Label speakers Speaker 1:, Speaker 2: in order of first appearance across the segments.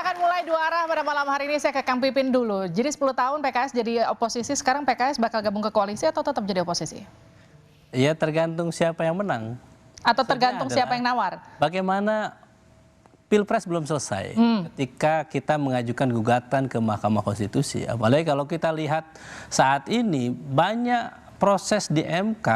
Speaker 1: akan mulai dua arah pada malam hari ini. Saya ke Kang Pipin dulu. Jadi 10 tahun PKS jadi oposisi, sekarang PKS bakal gabung ke koalisi atau tetap jadi oposisi?
Speaker 2: Ya tergantung siapa yang menang.
Speaker 1: Atau tergantung siapa yang nawar?
Speaker 2: Bagaimana Pilpres belum selesai ketika kita mengajukan gugatan ke Mahkamah Konstitusi. Apalagi kalau kita lihat saat ini banyak proses di MK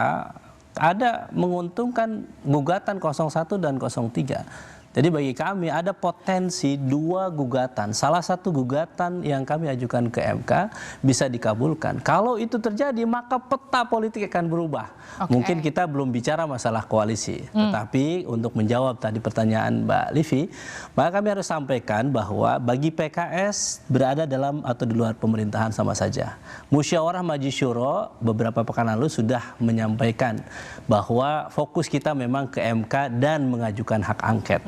Speaker 2: ada menguntungkan gugatan 01 dan 03. Jadi bagi kami ada potensi dua gugatan. Salah satu gugatan yang kami ajukan ke MK bisa dikabulkan. Kalau itu terjadi maka peta politik akan berubah. Mungkin kita belum bicara masalah koalisi. Tetapi untuk menjawab tadi pertanyaan Mbak Livi, maka kami harus sampaikan bahwa bagi PKS berada dalam atau di luar pemerintahan sama saja. Musyawarah Majelis Syuro beberapa pekan lalu sudah menyampaikan bahwa fokus kita memang ke MK dan mengajukan hak angket.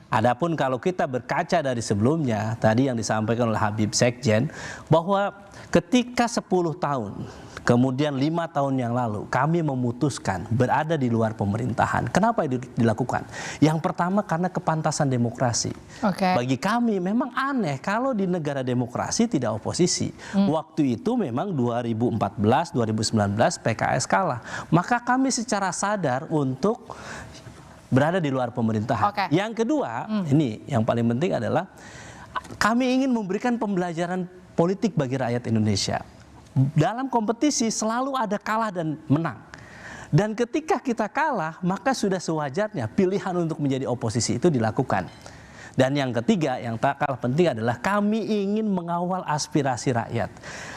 Speaker 2: Adapun kalau kita berkaca dari sebelumnya, tadi yang disampaikan oleh Habib Sekjen, bahwa ketika 10 tahun, kemudian 5 tahun yang lalu, kami memutuskan berada di luar pemerintahan. Kenapa itu dilakukan? Yang pertama karena kepantasan demokrasi. Bagi kami memang aneh kalau di negara demokrasi tidak oposisi. Waktu itu memang 2014, 2019 PKS kalah. Maka kami secara sadar untuk berada di luar pemerintahan. Yang kedua, ini yang paling penting adalah kami ingin memberikan pembelajaran politik bagi rakyat Indonesia. Dalam kompetisi selalu ada kalah dan menang. Dan ketika kita kalah, maka sudah sewajarnya pilihan untuk menjadi oposisi itu dilakukan. Dan yang ketiga, yang tak kalah penting adalah kami ingin mengawal aspirasi rakyat.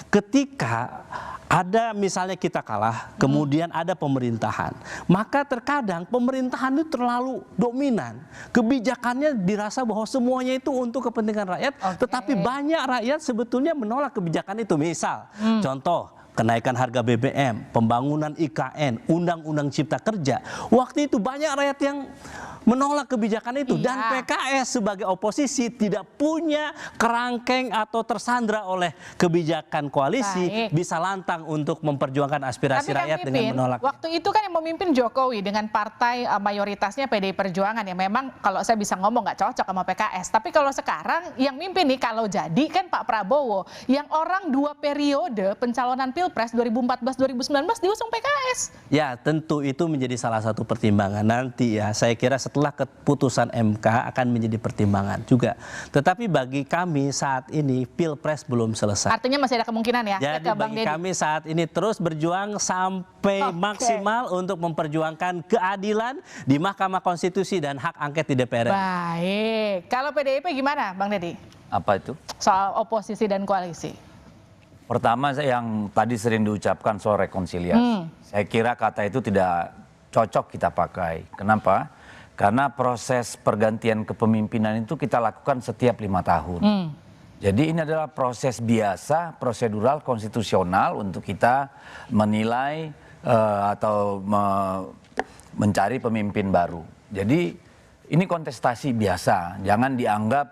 Speaker 2: Ketika ada misalnya kita kalah, kemudian ada pemerintahan, maka terkadang pemerintahan itu terlalu dominan. Kebijakannya dirasa bahwa semuanya itu untuk kepentingan rakyat, tetapi banyak rakyat sebetulnya menolak kebijakan itu. Misal, contoh, kenaikan harga BBM, pembangunan IKN, Undang-Undang Cipta Kerja. Waktu itu banyak rakyat yang menolak kebijakan itu. Dan PKS sebagai oposisi tidak punya kerangkeng atau tersandra oleh kebijakan koalisi, bisa lantang untuk memperjuangkan aspirasi rakyat dengan menolak.
Speaker 1: Waktu itu kan yang memimpin Jokowi dengan partai mayoritasnya PDI Perjuangan, yang memang kalau saya bisa ngomong nggak cocok sama PKS. Tapi kalau sekarang yang mimpin nih kalau jadi kan Pak Prabowo, yang orang 2 periode pencalonan Pilpres 2014-2019 diusung PKS.
Speaker 2: Ya tentu itu menjadi salah satu pertimbangan nanti ya. Saya kira setelah keputusan MK akan menjadi pertimbangan juga. Tetapi bagi kami saat ini Pilpres belum selesai.
Speaker 1: Artinya masih ada kemungkinan ya?
Speaker 2: Jadi bagi kami saat ini terus berjuang sampai maksimal untuk memperjuangkan keadilan di Mahkamah Konstitusi dan hak angket di DPR.
Speaker 1: Baik. Kalau PDIP gimana Bang Deddy?
Speaker 3: Apa itu?
Speaker 1: Soal oposisi dan koalisi.
Speaker 3: Pertama yang tadi sering diucapkan soal rekonsiliasi. Saya kira kata itu tidak cocok kita pakai. Kenapa? Karena proses pergantian kepemimpinan itu kita lakukan setiap 5 tahun. Jadi ini adalah proses biasa, prosedural, konstitusional untuk kita menilai atau mencari pemimpin baru. Jadi ini kontestasi biasa. Jangan dianggap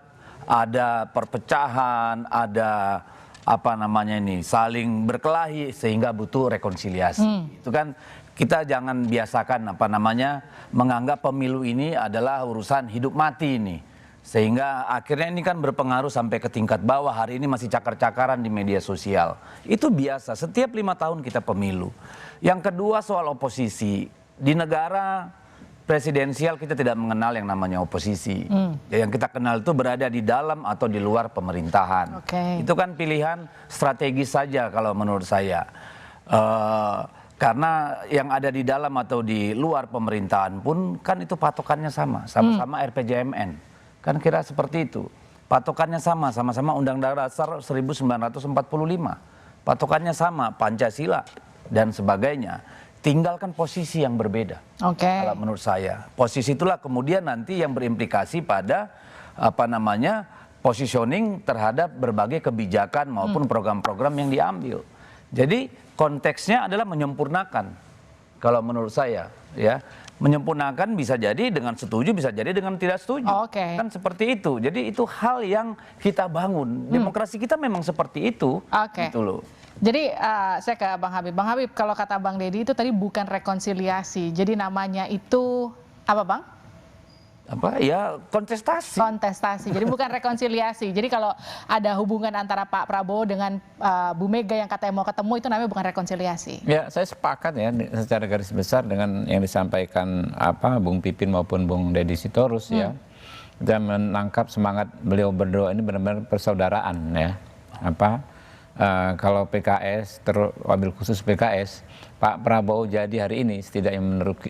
Speaker 3: ada perpecahan, ada apa namanya ini saling berkelahi sehingga butuh rekonsiliasi. Itu kan kita jangan biasakan apa namanya menganggap pemilu ini adalah urusan hidup mati ini. Sehingga akhirnya ini kan berpengaruh sampai ke tingkat bawah. Hari ini masih cakar-cakaran di media sosial. Itu biasa, setiap 5 tahun kita pemilu. Yang kedua soal oposisi. Di negara presidensial kita tidak mengenal yang namanya oposisi. Yang kita kenal itu berada di dalam atau di luar pemerintahan. Itu kan pilihan strategis saja kalau menurut saya. Karena yang ada di dalam atau di luar pemerintahan pun kan itu patokannya sama-sama RPJMN. Kan kira seperti itu. Patokannya sama-sama Undang-Undang Dasar 1945. Patokannya sama, Pancasila dan sebagainya. Tinggalkan posisi yang berbeda. Kalau menurut saya, posisi itulah kemudian nanti yang berimplikasi pada apa namanya positioning terhadap berbagai kebijakan maupun program-program yang diambil. Jadi konteksnya adalah menyempurnakan. Kalau menurut saya, ya menyempurnakan bisa jadi dengan setuju, bisa jadi dengan tidak setuju. Kan seperti itu. Jadi itu hal yang kita bangun. Demokrasi kita memang seperti itu. Gitu loh.
Speaker 1: Jadi saya ke Bang Habib. Bang Habib, kalau kata Bang Deddy itu tadi bukan rekonsiliasi. Jadi namanya itu apa Bang?
Speaker 3: kontestasi.
Speaker 1: Kontestasi, jadi bukan rekonsiliasi. Jadi kalau ada hubungan antara Pak Prabowo dengan Bu Mega yang katanya mau ketemu, itu namanya bukan rekonsiliasi.
Speaker 4: Ya, saya sepakat ya secara garis besar dengan yang disampaikan Bung Pipin maupun Bung Deddy Sitorus ya. Dan menangkap semangat beliau berdua ini benar-benar persaudaraan ya. Kalau PKS, terwabil khusus PKS, Pak Prabowo jadi hari ini setidaknya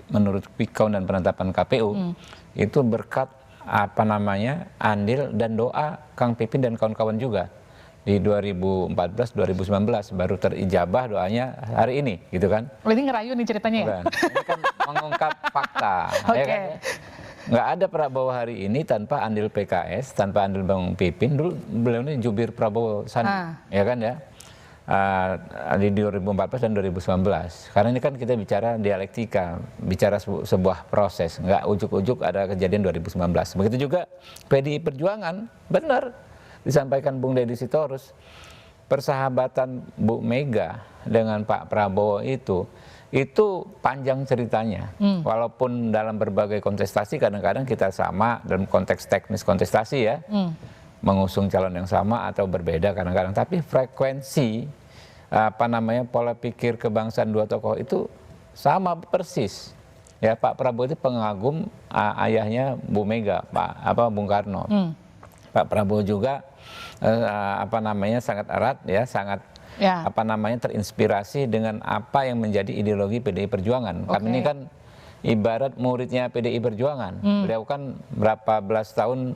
Speaker 4: menurut quick count dan penetapan KPU itu berkat andil dan doa Kang Pipin dan kawan-kawan juga di 2014-2019 baru terijabah doanya hari ini gitu kan.
Speaker 1: Ini ngerayu nih ceritanya ya?
Speaker 4: Ini kan mengungkap fakta. Ya kan? Nggak ada Prabowo hari ini tanpa andil PKS, tanpa andil Bang Pipin. Dulu beliau ini jubir Prabowo Sandi, ya kan ya, di 2014 dan 2019. Karena ini kan kita bicara dialektika, bicara sebuah proses, nggak ujuk-ujuk ada kejadian 2019. Begitu juga PDI Perjuangan, benar disampaikan Bung Deddy Sitorus, persahabatan Bu Mega dengan Pak Prabowo itu panjang ceritanya. Walaupun dalam berbagai kontestasi kadang-kadang kita sama dalam konteks teknis kontestasi ya, mengusung calon yang sama atau berbeda kadang-kadang, tapi frekuensi pola pikir kebangsaan dua tokoh itu sama persis. Ya, Pak Prabowo itu pengagum ayahnya Bu Mega, Bung Karno. Pak Prabowo juga sangat erat ya, sangat terinspirasi dengan apa yang menjadi ideologi PDI Perjuangan. Kami ini kan ibarat muridnya PDI Perjuangan. Beliau kan berapa belas tahun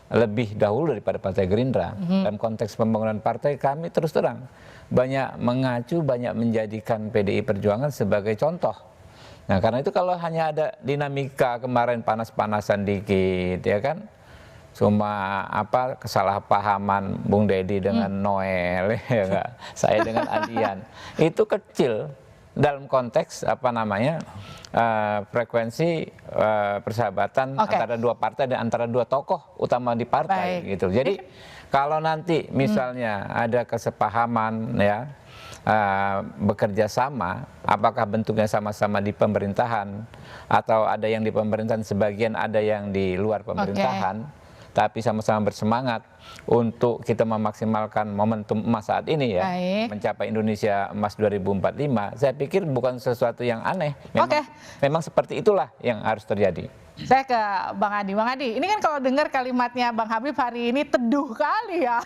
Speaker 4: lebih dahulu daripada Partai Gerindra. Dalam konteks pembangunan partai kami terus terang banyak mengacu, banyak menjadikan PDI Perjuangan sebagai contoh. Nah, karena itu kalau hanya ada dinamika kemarin panas-panasan dikit ya kan, cuma kesalahpahaman Bung Deddy dengan Noel, ya gak? Saya dengan Adian, itu kecil dalam konteks frekuensi persahabatan antara dua partai dan antara dua tokoh utama di partai gitu. Jadi kalau nanti misalnya ada kesepahaman ya, bekerja sama, apakah bentuknya sama-sama di pemerintahan atau ada yang di pemerintahan sebagian, ada yang di luar pemerintahan, tapi sama-sama bersemangat untuk kita memaksimalkan momentum emas saat ini ya, mencapai Indonesia Emas 2045, saya pikir bukan sesuatu yang aneh. Memang seperti itulah yang harus terjadi.
Speaker 1: Saya ke Bang Adi. Bang Adi, ini kan kalau dengar kalimatnya Bang Habib hari ini teduh kali ya.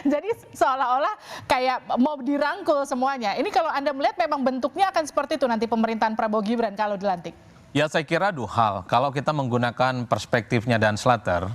Speaker 1: Jadi seolah-olah kayak mau dirangkul semuanya. Ini kalau Anda melihat memang bentuknya akan seperti itu nanti pemerintahan Prabowo Gibran kalau dilantik?
Speaker 2: Ya, saya kira dua hal. Kalau kita menggunakan perspektifnya Dan Slater,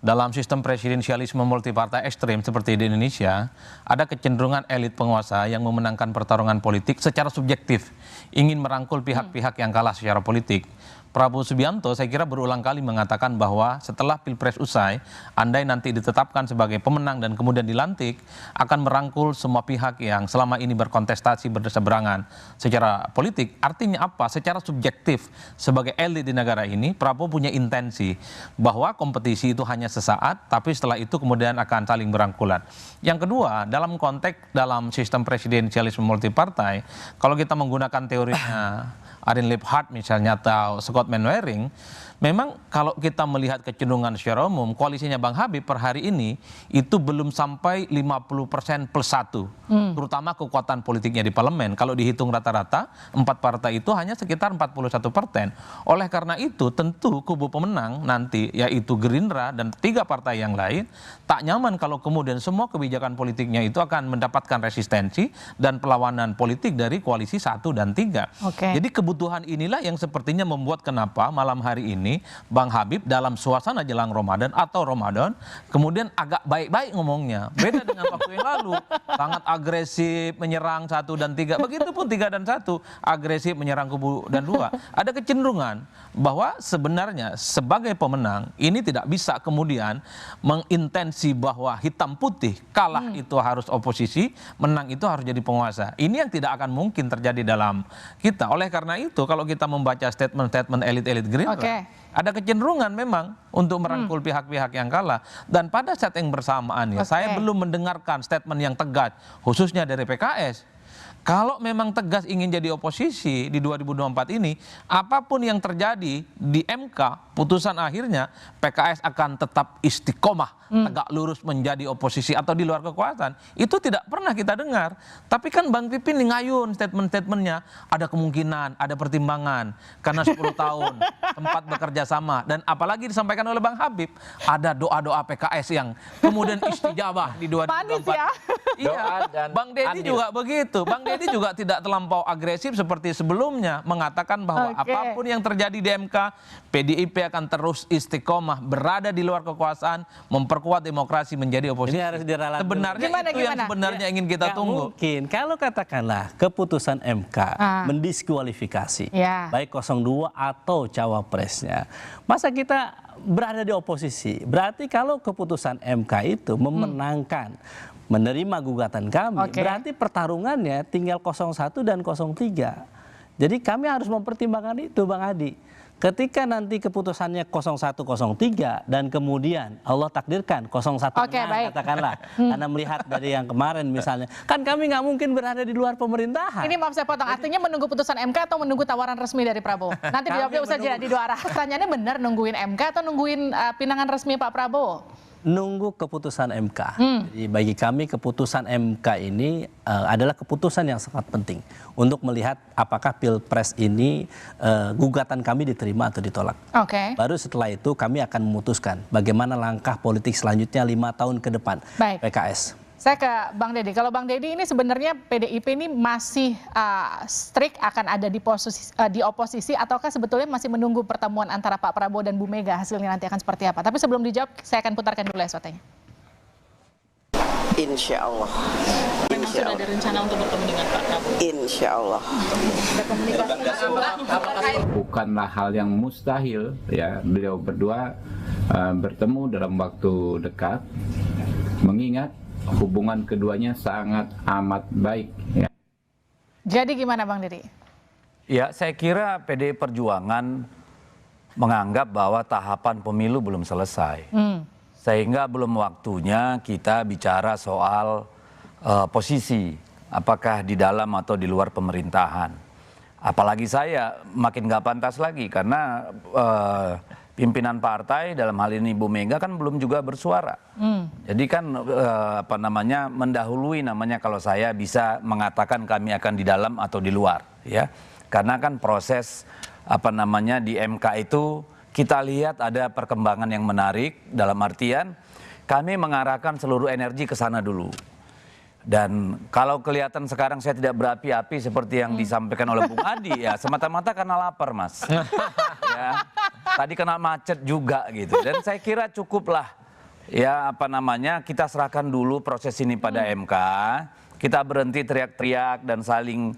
Speaker 2: dalam sistem presidensialisme multipartai ekstrim seperti di Indonesia, ada kecenderungan elit penguasa yang memenangkan pertarungan politik secara subjektif, ingin merangkul pihak-pihak yang kalah secara politik. Prabowo Subianto saya kira berulang kali mengatakan bahwa setelah Pilpres usai, andai nanti ditetapkan sebagai pemenang dan kemudian dilantik, akan merangkul semua pihak yang selama ini berkontestasi berseberangan secara politik. Artinya apa? Secara subjektif sebagai elit di negara ini, Prabowo punya intensi bahwa kompetisi itu hanya sesaat, tapi setelah itu kemudian akan saling berangkulan. Yang kedua, dalam konteks dalam sistem presidensialisme multipartai, kalau kita menggunakan teorinya Arjen Liphardt misalnya atau Scott Mainwaring, memang kalau kita melihat kecenderungan secara umum, koalisinya Bang Habib per hari ini itu belum sampai 50% plus 1, terutama kekuatan politiknya di parlemen. Kalau dihitung rata-rata, 4 partai itu hanya sekitar 41%. Oleh karena itu, tentu kubu pemenang nanti, yaitu Gerindra dan 3 partai yang lain, tak nyaman kalau kemudian semua kebijakan politiknya itu akan mendapatkan resistensi dan perlawanan politik dari koalisi 1 dan 3. Jadi kebutuhan inilah yang sepertinya membuat kenapa malam hari ini Bang Habib dalam suasana jelang Ramadan atau Ramadan kemudian agak baik-baik ngomongnya. Beda dengan waktu yang lalu, sangat agresif menyerang 1 dan 3. Begitupun 3 dan 1, agresif menyerang kubu dan 2. Ada kecenderungan bahwa sebenarnya sebagai pemenang ini tidak bisa kemudian mengintensi bahwa hitam putih, kalah itu harus oposisi, menang itu harus jadi penguasa. Ini yang tidak akan mungkin terjadi dalam kita. Oleh karena itu kalau kita membaca statement-statement elit-elit Gerindra, ada kecenderungan memang untuk merangkul pihak-pihak yang kalah. Dan pada saat yang bersamaan ya, saya belum mendengarkan statement yang tegas, khususnya dari PKS.
Speaker 5: Kalau memang tegas ingin jadi oposisi di 2024 ini, apapun yang terjadi di MK, putusan akhirnya PKS akan tetap istiqomah, tegak lurus menjadi oposisi atau di luar kekuasaan. Itu tidak pernah kita dengar. Tapi kan Bang Pipin ngayun statement-statementnya, ada kemungkinan, ada pertimbangan, karena 10 tahun sempat bekerja sama. Dan apalagi disampaikan oleh Bang Habib, ada doa-doa PKS yang kemudian istijabah di 2024.
Speaker 1: Manis ya.
Speaker 5: Iya, Bang Deddy juga begitu. Bang Deddy juga tidak terlampau agresif seperti sebelumnya, mengatakan bahwa apapun yang terjadi di MK, PDIP akan terus istiqomah berada di luar kekuasaan, memperkuat demokrasi menjadi oposisi.
Speaker 2: Ini harus diralat.
Speaker 5: Sebenarnya itu yang sebenarnya ingin kita tunggu.
Speaker 2: Mungkin kalau katakanlah keputusan MK mendiskualifikasi baik 02 atau cawapresnya, masa kita berada di oposisi? Berarti kalau keputusan MK itu memenangkan, menerima gugatan kami, berarti pertarungannya tinggal 01 dan 03. Jadi kami harus mempertimbangkan itu, Bang Adi. Ketika nanti keputusannya 0103 dan kemudian Allah takdirkan 01 menang, katakanlah, karena melihat dari yang kemarin misalnya, kan kami nggak mungkin berada di luar pemerintahan.
Speaker 1: Ini maaf saya potong, artinya menunggu putusan MK atau menunggu tawaran resmi dari Prabowo? Nanti jawabnya usah jeda di dua arah. Pertanyaannya benar nungguin MK atau nungguin pinangan resmi Pak Prabowo?
Speaker 2: Nunggu keputusan MK. Jadi bagi kami keputusan MK ini adalah keputusan yang sangat penting untuk melihat apakah Pilpres ini gugatan kami diterima atau ditolak. Baru setelah itu kami akan memutuskan bagaimana langkah politik selanjutnya 5 tahun ke depan PKS.
Speaker 1: Saya ke Bang Deddy. Kalau Bang Deddy ini sebenarnya PDIP ini masih strict akan ada di oposisi ataukah sebetulnya masih menunggu pertemuan antara Pak Prabowo dan Bu Mega, hasilnya nanti akan seperti apa? Tapi sebelum dijawab, saya akan putarkan dulu SOT-nya.
Speaker 6: Insya Allah.
Speaker 1: Memang sudah ada rencana untuk bertemu dengan Pak Prabowo? Insya Allah.
Speaker 4: Bukanlah hal yang mustahil ya beliau berdua bertemu dalam waktu dekat, mengingat hubungan keduanya sangat amat baik. Ya.
Speaker 1: Jadi gimana Bang Deddy?
Speaker 3: Ya, saya kira PDI Perjuangan menganggap bahwa tahapan pemilu belum selesai. Sehingga belum waktunya kita bicara soal posisi, apakah di dalam atau di luar pemerintahan. Apalagi saya makin gak pantas lagi karena pimpinan partai dalam hal ini Bu Mega kan belum juga bersuara. Jadi kan mendahului namanya kalau saya bisa mengatakan kami akan di dalam atau di luar ya. Karena kan proses di MK itu kita lihat ada perkembangan yang menarik dalam artian kami mengarahkan seluruh energi ke sana dulu. Dan kalau kelihatan sekarang saya tidak berapi-api seperti yang disampaikan oleh Bung Adi ya semata-mata karena lapar Mas. Ya, tadi kena macet juga gitu. Dan saya kira cukuplah ya kita serahkan dulu proses ini pada MK. Kita berhenti teriak-teriak dan saling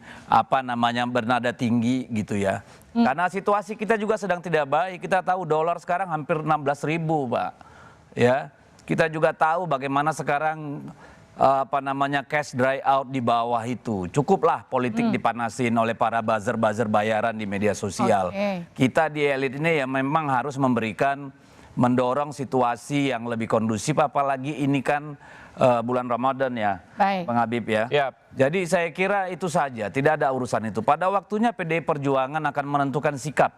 Speaker 3: bernada tinggi gitu ya. Karena situasi kita juga sedang tidak baik. Kita tahu dolar sekarang hampir 16.000 Pak. Ya, kita juga tahu bagaimana sekarang cash dry out di bawah itu. Cukuplah politik dipanasin oleh para buzzer-buzzer bayaran di media sosial. Kita di elit ini ya memang harus mendorong situasi yang lebih kondusif, apalagi ini kan bulan Ramadan ya, Bang Habib ya. Jadi saya kira itu saja, tidak ada urusan itu. Pada waktunya PDI Perjuangan akan menentukan sikap.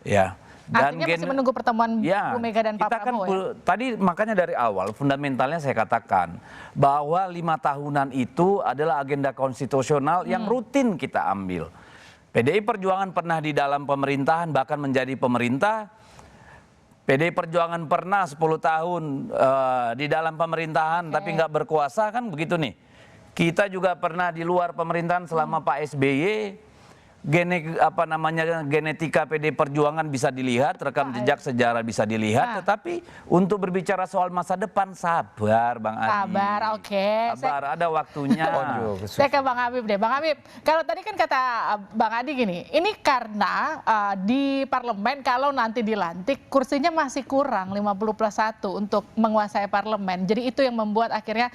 Speaker 3: Ya. Dan
Speaker 1: artinya masih menunggu pertemuan Bu Mega dan Pak Prabowo ya? Tadi
Speaker 3: makanya dari awal fundamentalnya saya katakan bahwa 5 tahunan itu adalah agenda konstitusional yang rutin kita ambil. PDI Perjuangan pernah di dalam pemerintahan bahkan menjadi pemerintah. PDI Perjuangan pernah 10 tahun di dalam pemerintahan tapi nggak berkuasa kan begitu nih. Kita juga pernah di luar pemerintahan selama Pak SBY. Genetika PDI Perjuangan bisa dilihat, rekam jejak sejarah bisa dilihat, tetapi untuk berbicara soal masa depan sabar Bang Adi.
Speaker 1: Sabar,
Speaker 3: Sabar, ada waktunya.
Speaker 1: Saya ke Bang Habib deh. Bang Habib, kalau tadi kan kata Bang Adi gini, ini karena di parlemen kalau nanti dilantik kursinya masih kurang 50+1 untuk menguasai parlemen. Jadi itu yang membuat akhirnya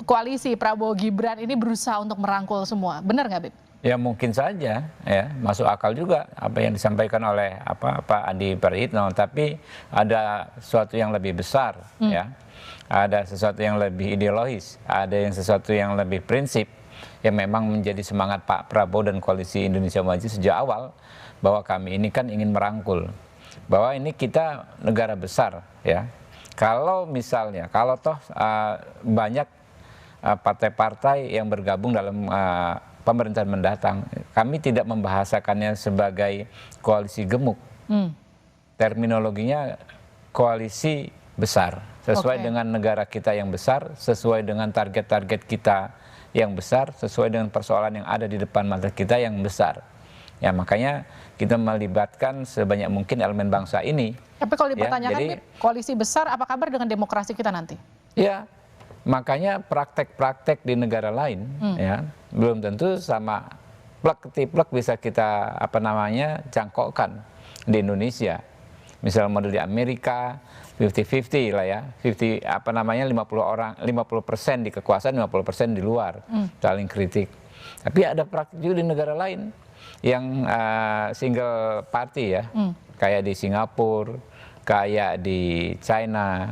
Speaker 1: koalisi Prabowo Gibran ini berusaha untuk merangkul semua. Benar nggak Habib?
Speaker 4: Ya mungkin saja ya, masuk akal juga apa yang disampaikan oleh Pak Adi Praitno, tapi ada sesuatu yang lebih besar ya. Ada sesuatu yang lebih ideologis, ada yang sesuatu yang lebih prinsip. yang memang menjadi semangat Pak Prabowo dan Koalisi Indonesia Maju sejak awal, bahwa kami ini kan ingin merangkul, bahwa ini kita negara besar ya. Kalau misalnya, kalau toh banyak partai-partai yang bergabung dalam pemerintahan mendatang, kami tidak membahasakannya sebagai koalisi gemuk. Terminologinya koalisi besar, sesuai dengan negara kita yang besar, sesuai dengan target-target kita yang besar, sesuai dengan persoalan yang ada di depan mata kita yang besar. Ya, makanya kita melibatkan sebanyak mungkin elemen bangsa ini.
Speaker 1: Tapi kalau dipertanyakan,
Speaker 4: ya, jadi,
Speaker 1: koalisi besar, apa kabar dengan demokrasi kita nanti?
Speaker 4: Ya, makanya praktek-praktek di negara lain, ya, belum tentu sama plek-ketiplek bisa kita jangkaukan di Indonesia. Misal model di Amerika 50-50 lah ya, 50 50% di kekuasaan, 50% di luar, saling kritik. Tapi ada praktik juga di negara lain yang single party ya, kayak di Singapura, kayak di China,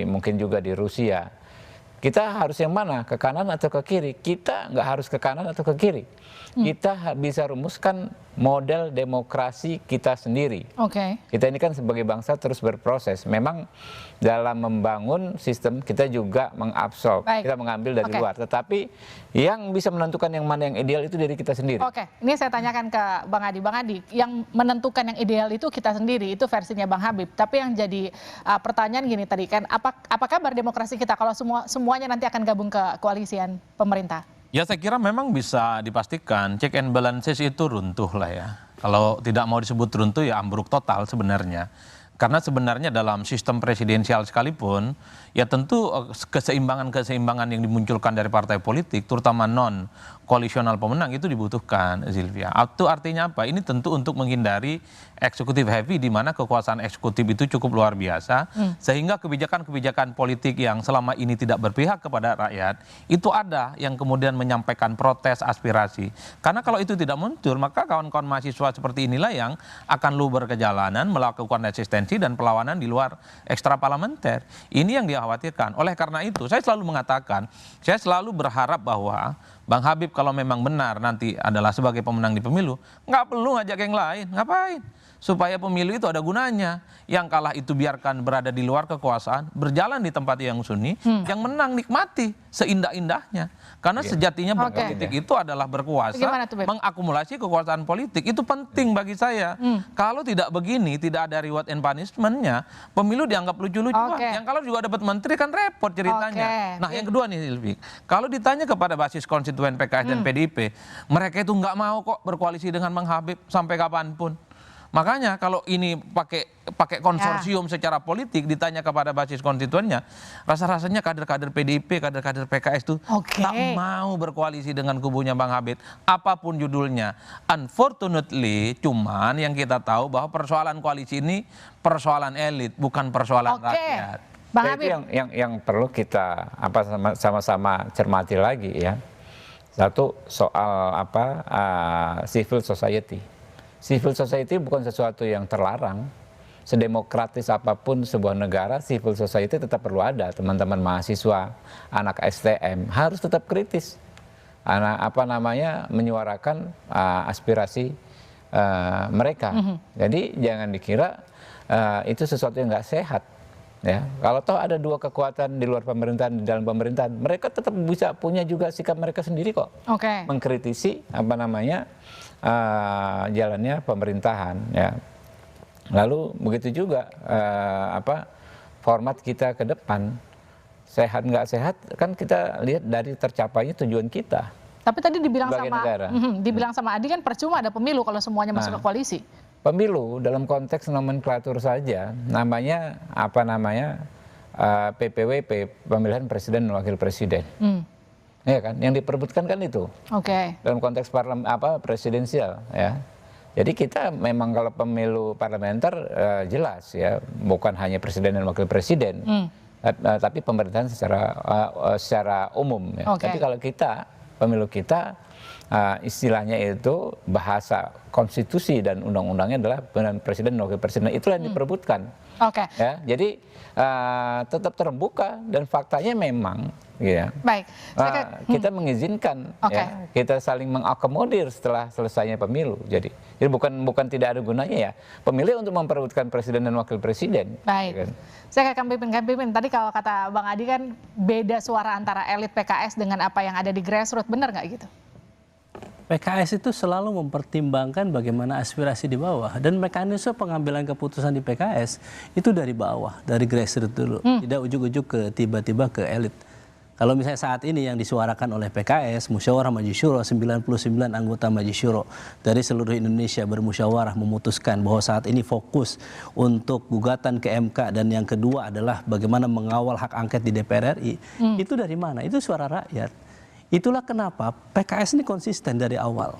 Speaker 4: mungkin juga di Rusia. Kita harus yang mana? Ke kanan atau ke kiri? Kita nggak harus ke kanan atau ke kiri. Kita bisa rumuskan model demokrasi kita sendiri. Kita ini kan sebagai bangsa terus berproses. Memang dalam membangun sistem kita juga mengabsorb, kita mengambil dari luar. Tetapi yang bisa menentukan yang mana yang ideal itu diri kita sendiri.
Speaker 1: Ini saya tanyakan ke Bang Adi. Bang Adi, yang menentukan yang ideal itu kita sendiri, itu versinya Bang Habib. Tapi yang jadi pertanyaan gini tadi kan, apa kabar demokrasi kita kalau semuanya nanti akan gabung ke koalisian pemerintah?
Speaker 5: Ya saya kira memang bisa dipastikan check and balances itu runtuh lah ya. Kalau tidak mau disebut runtuh ya ambruk total sebenarnya. Karena sebenarnya dalam sistem presidensial sekalipun, ya tentu keseimbangan-keseimbangan yang dimunculkan dari partai politik, terutama non-koalisional pemenang itu dibutuhkan, Zilvia. Itu artinya apa? Ini tentu untuk menghindari eksekutif heavy, di mana kekuasaan eksekutif itu cukup luar biasa, sehingga kebijakan-kebijakan politik yang selama ini tidak berpihak kepada rakyat, itu ada yang kemudian menyampaikan protes, aspirasi. Karena kalau itu tidak muncul, maka kawan-kawan mahasiswa seperti inilah yang akan luber ke jalanan, melakukan resistensi dan perlawanan di luar ekstra parlementer. Ini yang dikhawatirkan. Oleh karena itu, saya selalu mengatakan, saya selalu berharap bahwa Bang Habib kalau memang benar nanti adalah sebagai pemenang di pemilu, nggak perlu ngajak yang lain. Ngapain? Supaya pemilu itu ada gunanya. Yang kalah itu biarkan berada di luar kekuasaan, berjalan di tempat yang sunyi, yang menang nikmati seindah-indahnya. Karena sejatinya politik itu adalah berkuasa, mengakumulasi kekuasaan politik. Itu penting bagi saya. Kalau tidak begini, tidak ada reward and punishment-nya, pemilu dianggap lucu-lucuan. Yang kalau juga dapat menteri kan repot ceritanya. Nah yang kedua nih Silvi, kalau ditanya kepada basis konstituen PKS dan PDIP, mereka itu nggak mau kok berkoalisi dengan Bang Habib sampai kapanpun. Makanya kalau ini pakai konsorsium secara politik, ditanya kepada basis konstituennya, rasa-rasanya kader-kader PDIP, kader-kader PKS itu tak mau berkoalisi dengan kubunya Bang Habib, apapun judulnya. Unfortunately, cuman yang kita tahu bahwa persoalan koalisi ini persoalan elit, bukan persoalan rakyat.
Speaker 1: Bang Habib,
Speaker 4: itu yang perlu kita sama-sama cermati lagi ya. Satu soal civil society. Civil society bukan sesuatu yang terlarang. Sedemokratis apapun sebuah negara, civil society tetap perlu ada. Teman-teman mahasiswa, anak STM harus tetap kritis. Menyuarakan aspirasi mereka. Jadi jangan dikira itu sesuatu yang nggak sehat. Ya, kalau toh ada dua kekuatan di luar pemerintahan, di dalam pemerintahan, mereka tetap bisa punya juga sikap mereka sendiri kok. Mengkritisi jalannya pemerintahan ya. Lalu begitu juga format kita ke depan, sehat nggak sehat kan kita lihat dari tercapainya tujuan kita.
Speaker 1: Tapi tadi dibilang sama Adi kan percuma ada pemilu kalau semuanya masuk ke koalisi.
Speaker 4: Pemilu dalam konteks nomenklatur saja namanya PPWP, pemilihan presiden dan wakil presiden. Ya kan, yang diperebutkan kan itu. Dalam konteks presidensial ya. Jadi kita memang kalau pemilu parlementer jelas ya, bukan hanya presiden dan wakil presiden, tapi pemerintahan secara umum ya. Tapi kalau kita pemilu kita istilahnya itu bahasa konstitusi dan undang-undangnya adalah pemilihan presiden dan wakil presiden. Itulah yang diperebutkan.
Speaker 1: Oke.
Speaker 4: Ya, jadi tetap terbuka dan faktanya memang, ya.
Speaker 1: Baik.
Speaker 4: Kita mengizinkan, ya, kita saling mengakomodir setelah selesainya pemilu. Jadi bukan tidak ada gunanya ya. Pemilih untuk memperebutkan presiden dan wakil presiden.
Speaker 1: Baik.
Speaker 4: Ya kan?
Speaker 1: Saya ke Kang Pipin. Tadi kalau kata Bang Adi kan beda suara antara elit PKS dengan apa yang ada di grassroots, benar nggak gitu?
Speaker 2: PKS itu selalu mempertimbangkan bagaimana aspirasi di bawah, dan mekanisme pengambilan keputusan di PKS itu dari bawah, dari grassroots dulu, tidak ujuk-ujuk ke tiba-tiba ke elit. Kalau misalnya saat ini yang disuarakan oleh PKS, Musyawarah Majelis Syuro, 99 anggota Majelis Syuro dari seluruh Indonesia bermusyawarah memutuskan bahwa saat ini fokus untuk gugatan ke MK, dan yang kedua adalah bagaimana mengawal hak angket di DPR RI. Itu dari mana? Itu suara rakyat. Itulah kenapa PKS ini konsisten dari awal.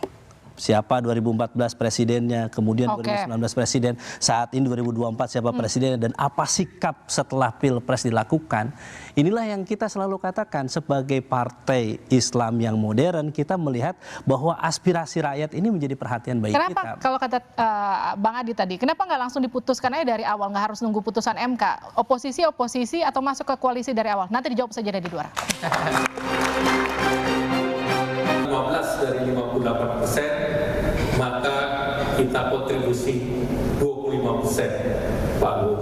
Speaker 2: Siapa 2014 presidennya, kemudian 2019 presiden, saat ini 2024 siapa presidennya, dan apa sikap setelah Pilpres dilakukan. Inilah yang kita selalu katakan sebagai partai Islam yang modern, kita melihat bahwa aspirasi rakyat ini menjadi perhatian bagi kita.
Speaker 1: Kenapa kalau kata Bang Adi tadi, kenapa nggak langsung diputuskan aja dari awal, nggak harus nunggu putusan MK? Oposisi atau masuk ke koalisi dari awal? Nanti dijawab saja dari luar.
Speaker 6: 15 dari 58%, maka kita kontribusi 25%, Pak Bu.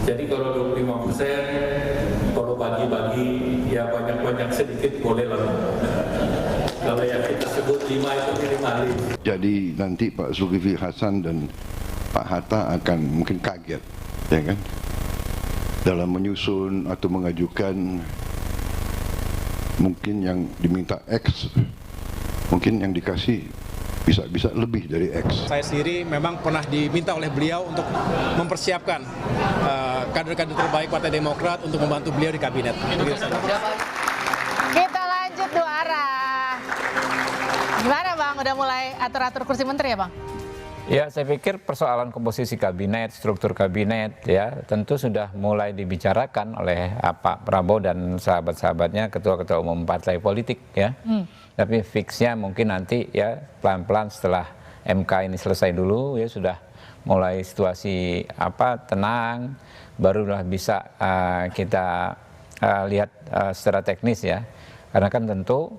Speaker 6: Jadi kalau 25%, kalau bagi-bagi ya banyak-banyak sedikit boleh lah. Kalau yang kita sebut 5 itu minimalis.
Speaker 7: Jadi nanti Pak Zulkifli Hasan dan Pak Hatta akan mungkin kaget, ya kan, dalam menyusun atau mengajukan mungkin yang diminta X, mungkin yang dikasih bisa lebih dari X.
Speaker 8: Saya sendiri memang pernah diminta oleh beliau untuk mempersiapkan kader-kader terbaik Partai Demokrat untuk membantu beliau di kabinet.
Speaker 1: Kita lanjut dua arah. Gimana Bang? Udah mulai atur-atur kursi menteri ya Bang?
Speaker 4: Ya, saya pikir persoalan komposisi kabinet, struktur kabinet, ya tentu sudah mulai dibicarakan oleh Pak Prabowo dan sahabat-sahabatnya, ketua-ketua umum partai politik, ya. Tapi fixnya mungkin nanti ya pelan-pelan setelah MK ini selesai dulu, ya sudah mulai situasi tenang, barulah bisa kita lihat secara teknis ya. Karena kan tentu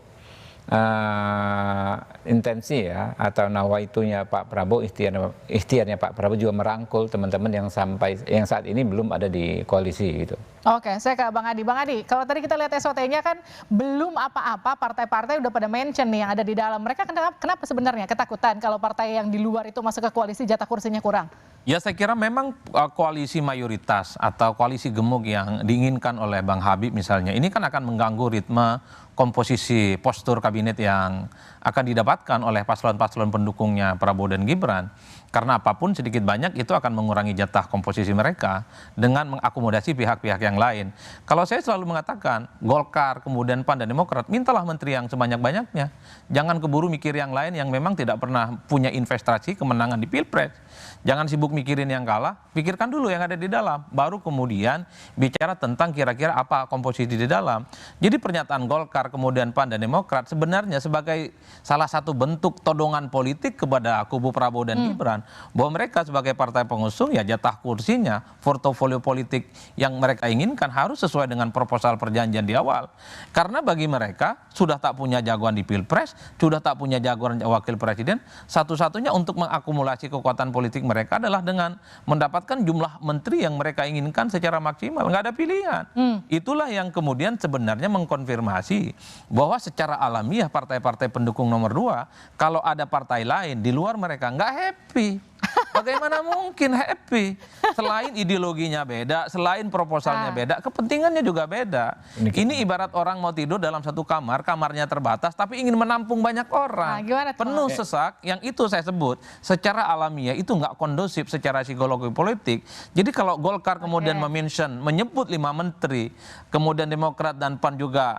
Speaker 4: intensi ya atau nawaitunya Pak Prabowo, ikhtiarnya Pak Prabowo juga merangkul teman-teman yang saat ini belum ada di koalisi gitu.
Speaker 1: Oke, saya ke Bang Adi. Bang Adi, kalau tadi kita lihat SOT-nya kan belum apa-apa, partai-partai udah pada mention nih yang ada di dalam. Mereka kenapa sebenarnya ketakutan kalau partai yang di luar itu masuk ke koalisi jatah kursinya kurang?
Speaker 5: Ya, saya kira memang koalisi mayoritas atau koalisi gemuk yang diinginkan oleh Bang Habib misalnya, ini kan akan mengganggu ritme komposisi postur kabinet yang akan didapatkan oleh paslon-paslon pendukungnya Prabowo dan Gibran. Karena apapun sedikit banyak itu akan mengurangi jatah komposisi mereka dengan mengakomodasi pihak-pihak yang lain. Kalau saya selalu mengatakan Golkar, kemudian PAN dan Demokrat, mintalah menteri yang sebanyak-banyaknya. Jangan keburu mikir yang lain yang memang tidak pernah punya investasi kemenangan di Pilpres. Jangan sibuk mikirin yang kalah, pikirkan dulu yang ada di dalam. Baru kemudian bicara tentang kira-kira apa komposisi di dalam. Jadi pernyataan Golkar, kemudian PAN dan Demokrat sebenarnya sebagai salah satu bentuk todongan politik kepada kubu Prabowo dan Gibran. Bahwa mereka sebagai partai pengusung ya jatah kursinya, portofolio politik yang mereka inginkan harus sesuai dengan proposal perjanjian di awal. Karena bagi mereka sudah tak punya jagoan di Pilpres, sudah tak punya jagoan wakil presiden, satu-satunya untuk mengakumulasi kekuatan politik mereka adalah dengan mendapatkan jumlah menteri yang mereka inginkan secara maksimal. Nggak ada pilihan. Itulah yang kemudian sebenarnya mengkonfirmasi bahwa secara alamiah partai-partai pendukung nomor 2, kalau ada partai lain di luar mereka nggak happy. Bagaimana mungkin happy? Selain ideologinya beda, selain proposalnya beda, kepentingannya juga beda. Ini ibarat orang mau tidur dalam satu kamar, kamarnya terbatas, tapi ingin menampung banyak orang. Penuh sesak, yang itu saya sebut secara alamiah itu nggak kondusif secara psikologi politik. Jadi kalau Golkar kemudian menyebut 5 menteri, kemudian Demokrat dan PAN juga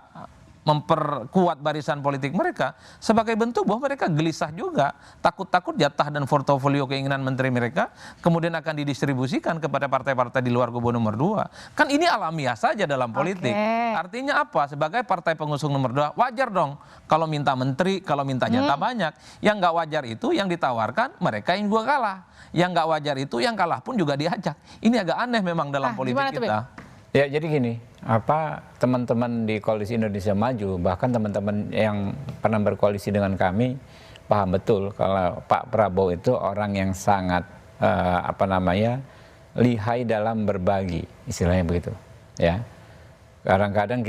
Speaker 5: memperkuat barisan politik mereka sebagai bentuk bahwa mereka gelisah juga, takut-takut jatah dan portofolio keinginan menteri mereka kemudian akan didistribusikan kepada partai-partai di luar kubu nomor 2. Kan ini alamiah saja dalam politik. Artinya apa? Sebagai partai pengusung nomor 2 wajar dong kalau minta menteri, kalau minta jatah banyak. Yang nggak wajar itu yang ditawarkan mereka yang juga kalah. Yang nggak wajar itu yang kalah pun juga diajak. Ini agak aneh memang dalam politik kita.
Speaker 4: Ya jadi gini, teman-teman di Koalisi Indonesia Maju, bahkan teman-teman yang pernah berkoalisi dengan kami paham betul kalau Pak Prabowo itu orang yang sangat lihai dalam berbagi, istilahnya begitu. Ya, kadang-kadang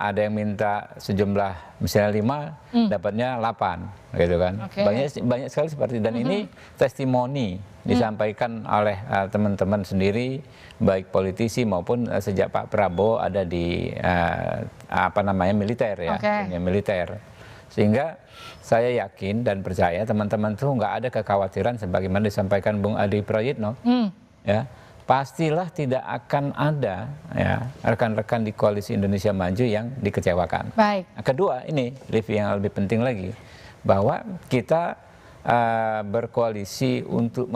Speaker 4: ada yang minta sejumlah misalnya 5, dapatnya 8, gitu kan. Banyak sekali seperti dan ini testimoni disampaikan oleh teman-teman sendiri, baik politisi maupun sejak Pak Prabowo ada di militer ya, dunia militer. Sehingga saya yakin dan percaya teman-teman tuh nggak ada kekhawatiran sebagaimana disampaikan Bung Adi Prayitno, ya pastilah tidak akan ada ya rekan-rekan di Koalisi Indonesia Maju yang dikecewakan.
Speaker 1: Baik.
Speaker 4: Kedua ini, Livi, yang lebih penting lagi bahwa kita berkoalisi untuk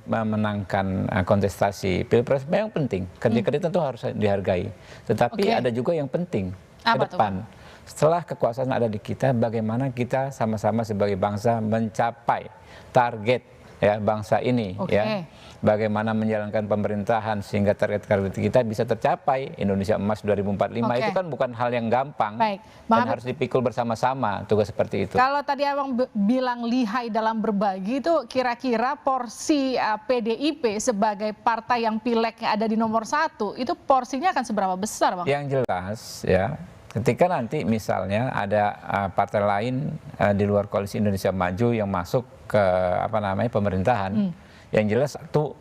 Speaker 4: memenangkan kontestasi pilpres memang penting. Kerja-kerja tentu harus dihargai. Tetapi ada juga yang penting ke depan. Setelah kekuasaan ada di kita, bagaimana kita sama-sama sebagai bangsa mencapai target ya bangsa ini ya. Bagaimana menjalankan pemerintahan sehingga target-target kita bisa tercapai. Indonesia Emas 2045 itu kan bukan hal yang gampang. Dan harus dipikul bersama-sama tugas seperti itu.
Speaker 1: Kalau tadi Abang bilang lihai dalam berbagi, itu kira-kira porsi PDIP sebagai partai yang pileknya ada di nomor 1, itu porsinya akan seberapa besar, Bang?
Speaker 4: Yang jelas ya, ketika nanti misalnya ada partai lain di luar Koalisi Indonesia Maju yang masuk ke pemerintahan, yang jelas satu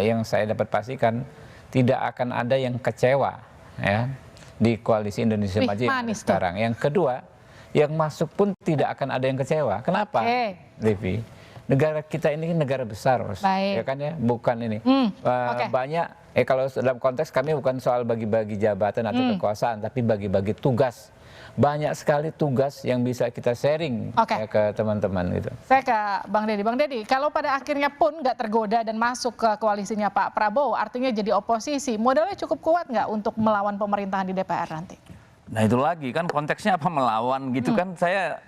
Speaker 4: yang saya dapat pastikan tidak akan ada yang kecewa ya di Koalisi Indonesia Maju sekarang. Yang kedua, yang masuk pun tidak akan ada yang kecewa. Kenapa, Livi? Negara kita ini negara besar, ya kan ya, bukan ini banyak. Kalau dalam konteks kami bukan soal bagi-bagi jabatan atau kekuasaan, tapi bagi-bagi tugas. Banyak sekali tugas yang bisa kita sharing ya, ke teman-teman gitu.
Speaker 1: Saya ke Bang Deddy. Bang Deddy, kalau pada akhirnya pun nggak tergoda dan masuk ke koalisinya Pak Prabowo, artinya jadi oposisi, modalnya cukup kuat nggak untuk melawan pemerintahan di DPR nanti?
Speaker 3: Nah itu lagi kan konteksnya apa melawan gitu kan. Saya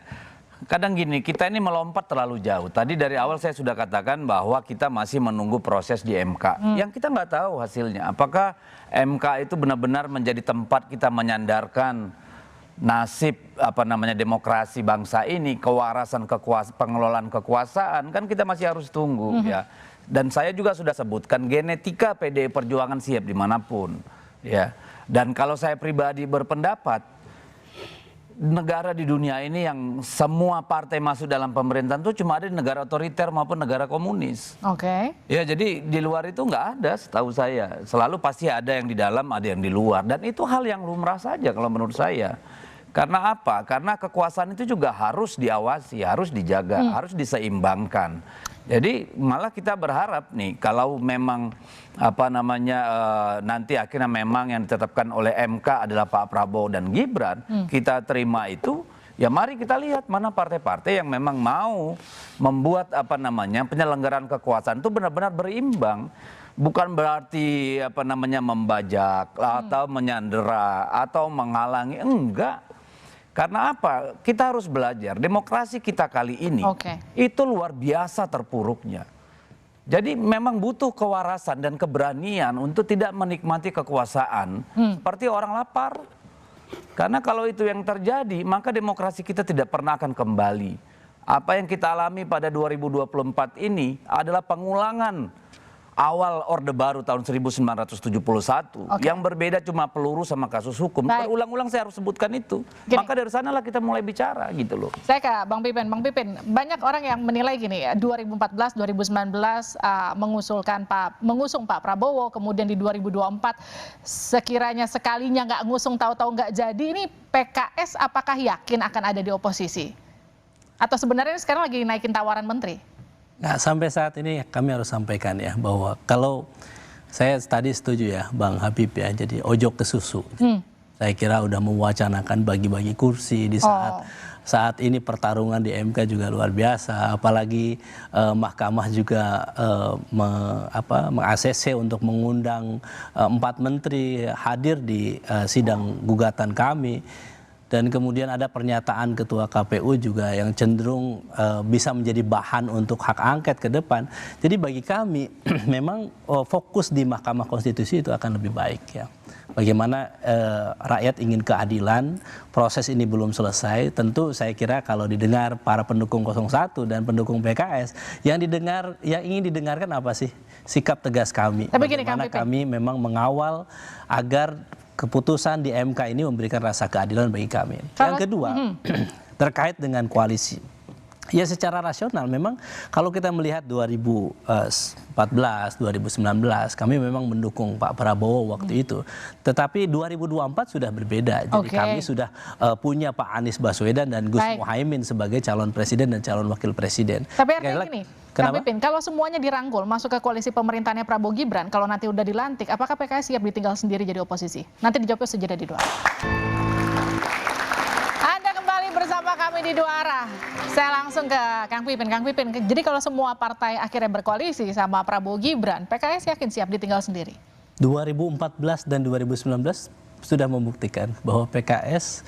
Speaker 3: kadang gini, kita ini melompat terlalu jauh. Tadi dari awal saya sudah katakan bahwa kita masih menunggu proses di MK. Yang kita nggak tahu hasilnya. Apakah MK itu benar-benar menjadi tempat kita menyandarkan nasib demokrasi bangsa ini, kewarasan pengelolaan kekuasaan, kan kita masih harus tunggu ya. Dan saya juga sudah sebutkan genetika PDI Perjuangan siap dimanapun ya. Dan kalau saya pribadi berpendapat, negara di dunia ini yang semua partai masuk dalam pemerintahan itu cuma ada di negara otoriter maupun negara komunis. Ya jadi di luar itu nggak ada setahu saya. Selalu pasti ada yang di dalam, ada yang di luar. Dan itu hal yang lumrah saja kalau menurut saya. Karena apa? Karena kekuasaan itu juga harus diawasi, harus dijaga, harus diseimbangkan. Jadi malah kita berharap nih kalau memang nanti akhirnya memang yang ditetapkan oleh MK adalah Pak Prabowo dan Gibran, kita terima itu, ya mari kita lihat mana partai-partai yang memang mau membuat penyelenggaraan kekuasaan itu benar-benar berimbang. Bukan berarti membajak atau menyandera atau menghalangi, enggak. Karena apa? Kita harus belajar. Demokrasi kita kali ini itu luar biasa terpuruknya. Jadi memang butuh kewarasan dan keberanian untuk tidak menikmati kekuasaan seperti orang lapar. Karena kalau itu yang terjadi, maka demokrasi kita tidak pernah akan kembali. Apa yang kita alami pada 2024 ini adalah pengulangan awal Orde Baru tahun 1971. Yang berbeda cuma peluru sama kasus hukum. Berulang-ulang saya harus sebutkan itu. Maka dari sanalah kita mulai bicara gitu loh.
Speaker 1: Saya ke Bang Pipin. Bang Pipin, banyak orang yang menilai gini, 2014, 2019 mengusung Pak Prabowo, kemudian di 2024 sekiranya sekalinya nggak ngusung tahu-tahu nggak jadi, ini PKS apakah yakin akan ada di oposisi? Atau sebenarnya sekarang lagi naikin tawaran menteri?
Speaker 2: Nah, sampai saat ini kami harus sampaikan ya bahwa kalau saya tadi setuju ya Bang Habib ya, jadi ojok ke susu. saya kira udah mewacanakan bagi-bagi kursi di saat ini pertarungan di MK juga luar biasa, apalagi Mahkamah juga meng-ACC untuk mengundang 4 menteri hadir di sidang gugatan kami. Dan kemudian ada pernyataan Ketua KPU juga yang cenderung bisa menjadi bahan untuk hak angket ke depan. Jadi bagi kami memang fokus di Mahkamah Konstitusi itu akan lebih baik ya. Bagaimana rakyat ingin keadilan, proses ini belum selesai. Tentu saya kira kalau didengar para pendukung 01 dan pendukung PKS, yang ingin didengarkan apa sih? Sikap tegas kami.
Speaker 1: Tapi gini,
Speaker 2: bagaimana kami memang mengawal agar keputusan di MK ini memberikan rasa keadilan bagi kami. Yang kedua, terkait dengan koalisi. Ya secara rasional memang kalau kita melihat 2014, 2019 kami memang mendukung Pak Prabowo waktu itu. Tetapi 2024 sudah berbeda. Jadi kami sudah punya Pak Anies Baswedan dan Gus Muhaimin sebagai calon presiden dan calon wakil presiden.
Speaker 1: Tapi artinya gini, Kang Pipin, kalau semuanya dirangkul masuk ke koalisi pemerintahnya Prabowo Gibran, kalau nanti udah dilantik, apakah PKS siap ditinggal sendiri jadi oposisi? Nanti dijawabnya sejadah di 2. Bersama kami di 2 arah. Saya langsung ke Kang Pipin. Kang Pipin, jadi kalau semua partai akhirnya berkoalisi sama Prabowo Gibran, PKS yakin siap ditinggal sendiri?
Speaker 2: 2014 dan 2019 sudah membuktikan bahwa PKS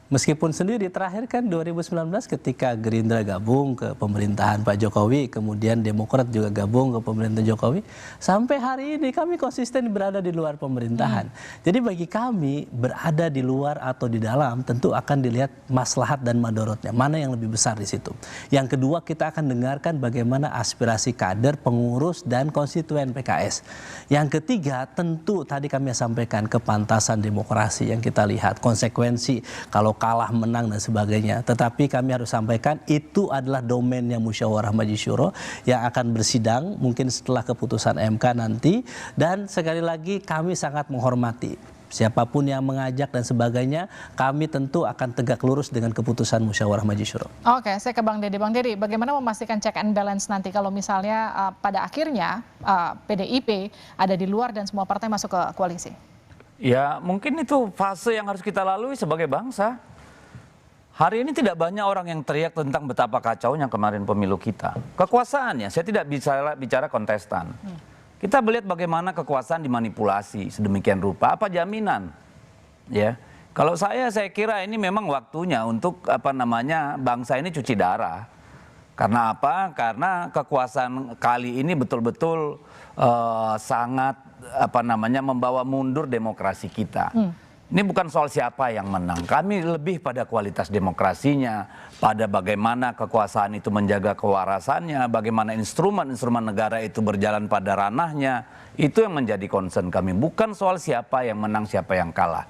Speaker 2: meskipun sendiri, terakhir kan 2019 ketika Gerindra gabung ke pemerintahan Pak Jokowi, kemudian Demokrat juga gabung ke pemerintahan Jokowi, sampai hari ini kami konsisten berada di luar pemerintahan. Jadi bagi kami berada di luar atau di dalam tentu akan dilihat maslahat dan madorotnya, mana yang lebih besar di situ. Yang kedua, kita akan dengarkan bagaimana aspirasi kader, pengurus dan konstituen PKS. Yang ketiga, tentu tadi kami sampaikan kepantasan demokrasi yang kita lihat, konsekuensi kalau kalah menang dan sebagainya. Tetapi kami harus sampaikan itu adalah domainnya musyawarah majelis syuro yang akan bersidang mungkin setelah keputusan MK nanti. Dan sekali lagi kami sangat menghormati siapapun yang mengajak dan sebagainya, kami tentu akan tegak lurus dengan keputusan musyawarah majelis syuro.
Speaker 1: Oke, saya ke Bang Deddy. Bang Deddy, bagaimana memastikan check and balance nanti kalau misalnya pada akhirnya PDIP ada di luar dan semua partai masuk ke koalisi?
Speaker 3: Ya mungkin itu fase yang harus kita lalui sebagai bangsa. Hari ini tidak banyak orang yang teriak tentang betapa kacaunya kemarin pemilu kita. Kekuasaannya, saya tidak bicara kontestan. Kita melihat bagaimana kekuasaan dimanipulasi sedemikian rupa. Apa jaminan? Ya, kalau saya kira ini memang waktunya untuk bangsa ini cuci darah. Karena apa? Karena kekuasaan kali ini betul-betul sangat membawa mundur demokrasi kita. Ini bukan soal siapa yang menang. Kami lebih pada kualitas demokrasinya, pada bagaimana kekuasaan itu menjaga kewarasannya, bagaimana instrumen-instrumen negara itu berjalan pada ranahnya. Itu yang menjadi concern kami. Bukan soal siapa yang menang, siapa yang kalah.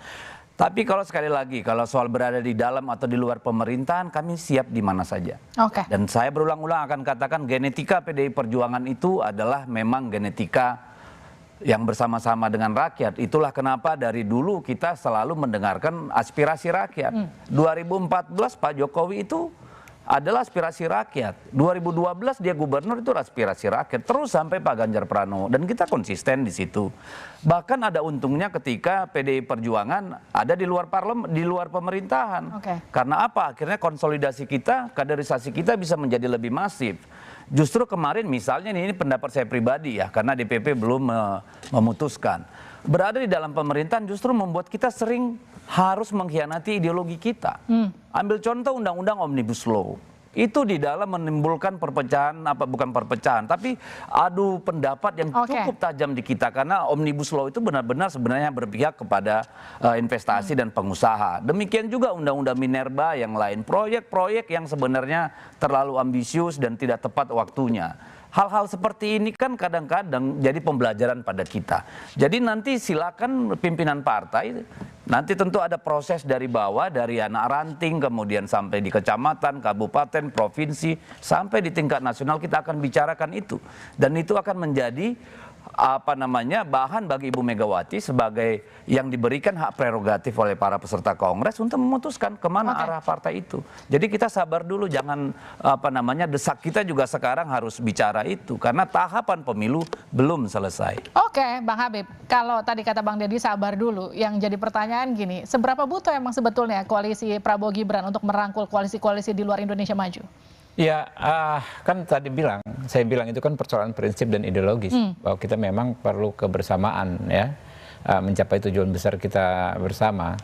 Speaker 3: Tapi kalau sekali lagi, kalau soal berada di dalam atau di luar pemerintahan, kami siap di mana saja. Dan saya berulang-ulang akan katakan genetika PDI Perjuangan itu adalah memang genetika yang bersama-sama dengan rakyat. Itulah kenapa dari dulu kita selalu mendengarkan aspirasi rakyat. 2014 Pak Jokowi itu adalah aspirasi rakyat. 2012 dia gubernur itu aspirasi rakyat. Terus sampai Pak Ganjar Pranowo. Dan kita konsisten di situ. Bahkan ada untungnya ketika PDI Perjuangan ada di luar di luar pemerintahan. Karena apa? Akhirnya konsolidasi kita, kaderisasi kita bisa menjadi lebih masif. Justru kemarin misalnya ini pendapat saya pribadi ya, karena DPP belum memutuskan. Berada di dalam pemerintahan justru membuat kita sering harus mengkhianati ideologi kita. Ambil contoh undang-undang Omnibus Law. Itu di dalam menimbulkan perpecahan, bukan perpecahan, tapi adu pendapat yang cukup tajam di kita. Karena Omnibus Law itu benar-benar sebenarnya berpihak kepada investasi dan pengusaha. Demikian juga Undang-Undang Minerba yang lain. Proyek-proyek yang sebenarnya terlalu ambisius dan tidak tepat waktunya. Hal-hal seperti ini kan kadang-kadang jadi pembelajaran pada kita. Jadi nanti silakan pimpinan partai, nanti tentu ada proses dari bawah, dari anak ranting, kemudian sampai di kecamatan, kabupaten, provinsi, sampai di tingkat nasional kita akan bicarakan itu. Dan itu akan menjadi bahan bagi Ibu Megawati sebagai yang diberikan hak prerogatif oleh para peserta kongres untuk memutuskan kemana arah partai itu. Jadi kita sabar dulu, jangan desak kita juga sekarang harus bicara itu karena tahapan pemilu belum selesai.
Speaker 1: Oke, Bang Habib, kalau tadi kata Bang Deddy sabar dulu, yang jadi pertanyaan gini, seberapa butuh emang sebetulnya koalisi Prabowo Gibran untuk merangkul koalisi-koalisi di luar Indonesia Maju?
Speaker 4: Ya, kan tadi saya bilang itu kan persoalan prinsip dan ideologis, bahwa kita memang perlu kebersamaan ya, mencapai tujuan besar kita bersama.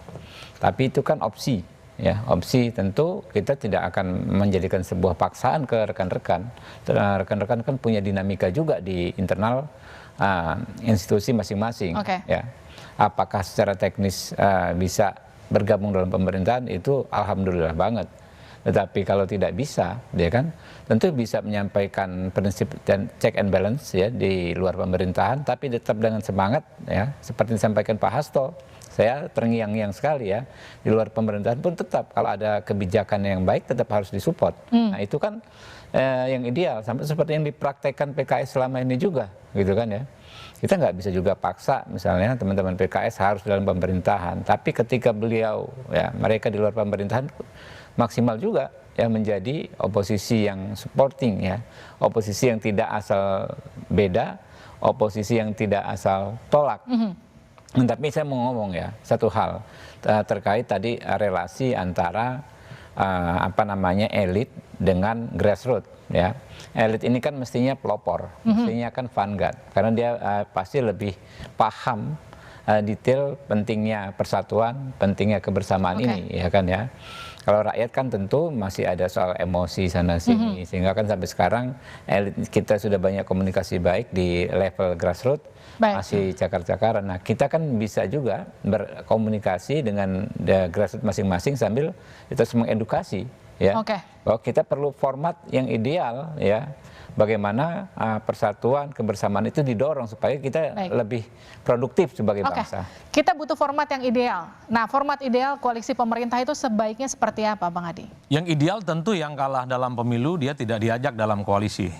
Speaker 4: Tapi itu kan opsi, ya, opsi tentu kita tidak akan menjadikan sebuah paksaan ke rekan-rekan. Rekan-rekan kan punya dinamika juga di internal institusi masing-masing. Ya, apakah secara teknis bisa bergabung dalam pemerintahan itu alhamdulillah banget. Tetapi kalau tidak bisa, dia kan tentu bisa menyampaikan prinsip dan check and balance ya di luar pemerintahan, tapi tetap dengan semangat ya, seperti disampaikan Pak Hasto. Saya terngiang-ngiang sekali ya, di luar pemerintahan pun tetap kalau ada kebijakan yang baik tetap harus disupport. Nah itu kan yang ideal, sampai seperti yang dipraktekkan PKS selama ini juga, gitu kan ya. Kita nggak bisa juga paksa misalnya teman-teman PKS harus dalam pemerintahan, tapi ketika beliau ya mereka di luar pemerintahan maksimal juga ya menjadi oposisi yang supporting ya, oposisi yang tidak asal beda, oposisi yang tidak asal tolak. Tapi saya mau ngomong ya satu hal terkait tadi relasi antara elit dengan grassroots ya. Elit ini kan mestinya pelopor, mestinya kan vanguard karena dia pasti lebih paham detail pentingnya persatuan, pentingnya kebersamaan ini ya kan ya. Kalau rakyat kan tentu masih ada soal emosi sana sini, sehingga kan sampai sekarang elit kita sudah banyak komunikasi baik di level grassroots, masih cakar-cakaran. Nah kita kan bisa juga berkomunikasi dengan grassroots masing-masing sambil kita mengedukasi ya, bahwa kita perlu format yang ideal ya. Bagaimana persatuan, kebersamaan itu didorong supaya kita lebih produktif sebagai bangsa.
Speaker 1: Kita butuh format yang ideal. Nah, format ideal koalisi pemerintah itu sebaiknya seperti apa, Bang Adi?
Speaker 5: Yang ideal tentu yang kalah dalam pemilu dia tidak diajak dalam koalisi.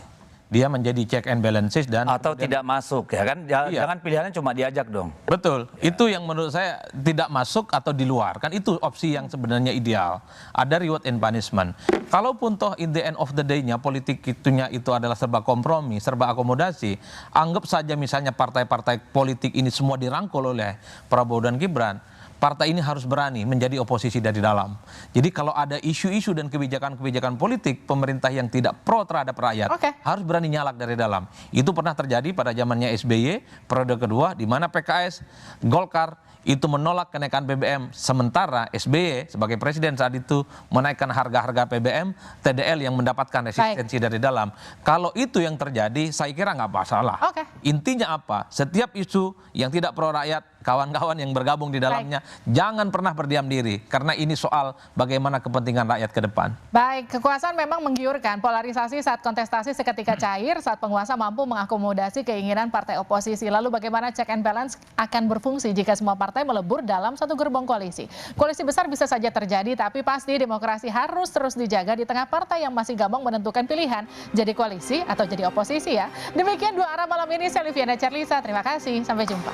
Speaker 5: Dia menjadi check and balances dan
Speaker 3: atau tidak masuk ya kan, jangan pilihannya cuma diajak dong. Betul,
Speaker 5: itu yang menurut saya tidak masuk atau di luar, kan itu opsi yang sebenarnya ideal. Ada reward and punishment. Kalaupun toh in the end of the day-nya politik itu adalah serba kompromi, serba akomodasi, anggap saja misalnya partai-partai politik ini semua dirangkul oleh Prabowo dan Gibran. Partai ini harus berani menjadi oposisi dari dalam. Jadi kalau ada isu-isu dan kebijakan-kebijakan politik pemerintah yang tidak pro terhadap rakyat, harus berani nyalak dari dalam. Itu pernah terjadi pada zamannya SBY, periode kedua, di mana PKS, Golkar itu menolak kenaikan BBM, sementara SBY sebagai presiden saat itu menaikkan harga-harga BBM, TDL yang mendapatkan resistensi dari dalam. Kalau itu yang terjadi, saya kira nggak masalah. Intinya apa? Setiap isu yang tidak pro rakyat, kawan-kawan yang bergabung di dalamnya, jangan pernah berdiam diri, karena ini soal bagaimana kepentingan rakyat ke depan.
Speaker 1: Baik, kekuasaan memang menggiurkan, polarisasi saat kontestasi seketika cair, saat penguasa mampu mengakomodasi keinginan partai oposisi. Lalu bagaimana check and balance akan berfungsi jika semua partai melebur dalam satu gerbong koalisi? Koalisi besar bisa saja terjadi, tapi pasti demokrasi harus terus dijaga di tengah partai yang masih gampang menentukan pilihan, jadi koalisi atau jadi oposisi ya. Demikian Dua Arah malam ini, saya Liviana Charlisa, terima kasih, sampai jumpa.